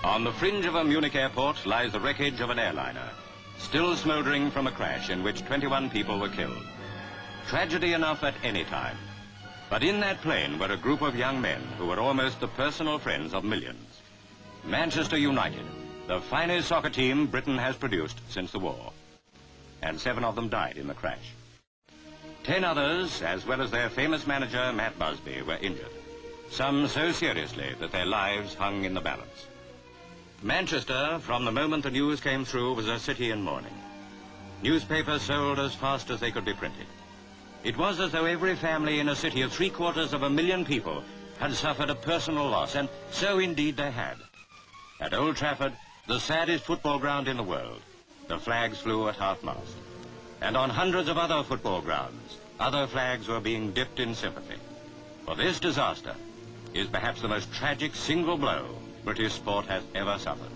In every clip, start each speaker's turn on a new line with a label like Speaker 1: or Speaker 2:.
Speaker 1: On the fringe of a Munich airport lies the wreckage of an airliner, still smouldering from a crash in which 21 people were killed. Tragedy enough at any time. But in that plane were a group of young men who were almost the personal friends of millions. Manchester United, the finest soccer team Britain has produced since the war. And 7 of them died in the crash. 10 others, as well as their famous manager, Matt Busby, were injured. Some so seriously that their lives hung in the balance. Manchester, from the moment the news came through, was a city in mourning. Newspapers sold as fast as they could be printed. It was as though every family in a city of 750,000 people had suffered a personal loss, and so indeed they had. At Old Trafford, the saddest football ground in the world, the flags flew at half-mast. And on hundreds of other football grounds, other flags were being dipped in sympathy. For this disaster is perhaps the most tragic single blow British sport has ever suffered.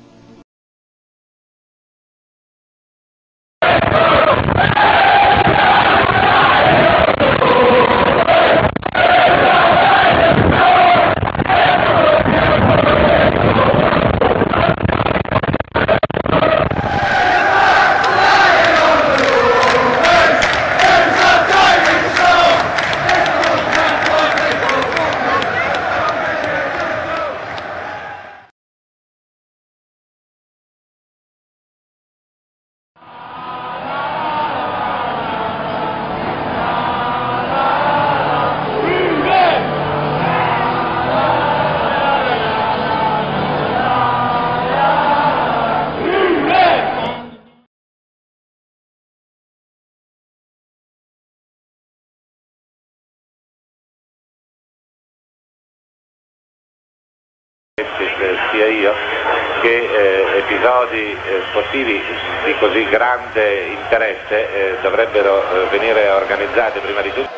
Speaker 2: Sia io che episodi sportivi di così grande interesse dovrebbero venire organizzati prima di tutto.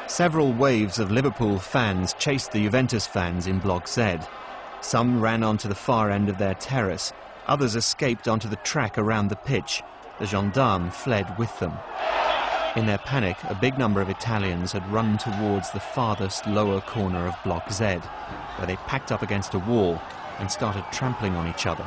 Speaker 3: Several waves of Liverpool fans chased the Juventus fans in Block Z. Some ran onto the far end of their terrace, others escaped onto the track around the pitch. The gendarmes fled with them. In their panic, a big number of Italians had run towards the farthest lower corner of Block Z, where they packed up against a wall and started trampling on each other.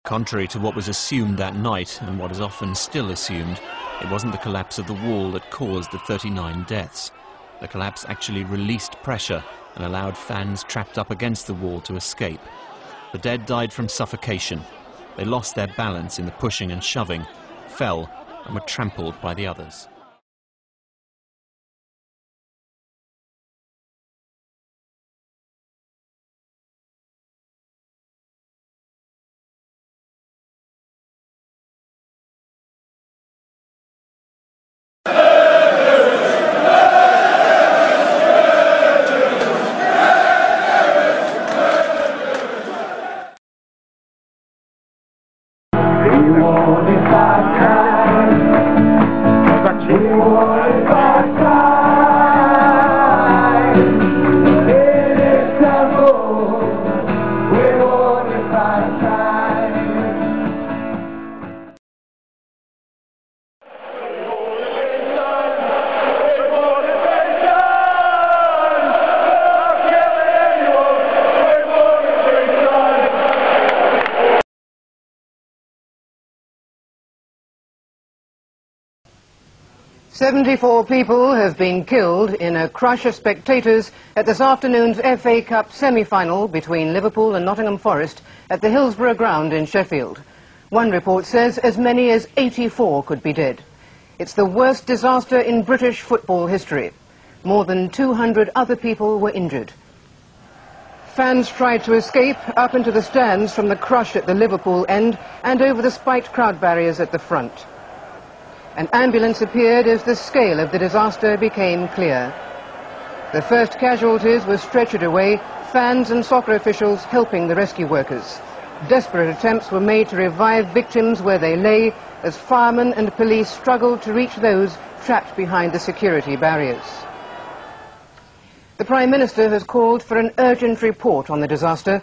Speaker 3: Contrary to what was assumed that night, and what is often still assumed, it wasn't the collapse of the wall that caused the 39 deaths. The collapse actually released pressure and allowed fans trapped up against the wall to escape. The dead died from suffocation. They lost their balance in the pushing and shoving, fell, and were trampled by the others.
Speaker 4: "74 people have been killed in a crush of spectators at this afternoon's FA Cup semi-final between Liverpool and Nottingham Forest at the Hillsborough ground in Sheffield. One report says as many as 84 could be dead. It's the worst disaster in British football history. More than 200 other people were injured. Fans tried to escape up into the stands from the crush at the Liverpool end and over the spiked crowd barriers at the front. An ambulance appeared as the scale of the disaster became clear. The first casualties were stretchered away, fans and soccer officials helping the rescue workers. Desperate attempts were made to revive victims where they lay as firemen and police struggled to reach those trapped behind the security barriers. The Prime Minister has called for an urgent report on the disaster